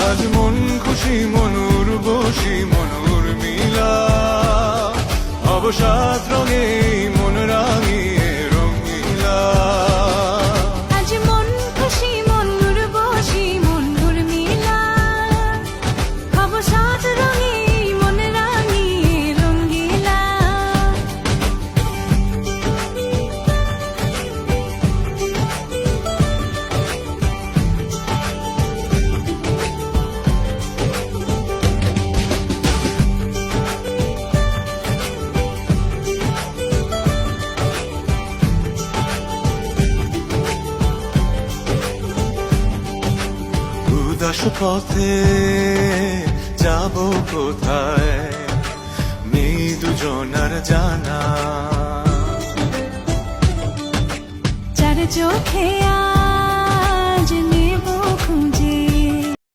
আজ মন খুশি মনুর বসি মনুর মিলা অবসাদ রঙে মন রাঙিয়ে রঙিলা আজ মন খুশি মনুর বসি মনুর মিলা অবসাদ রঙে মন রাঙিয়ে রঙিলা উদাস পথে যাব কোথায় নেই দুজনার জানা চার চোখে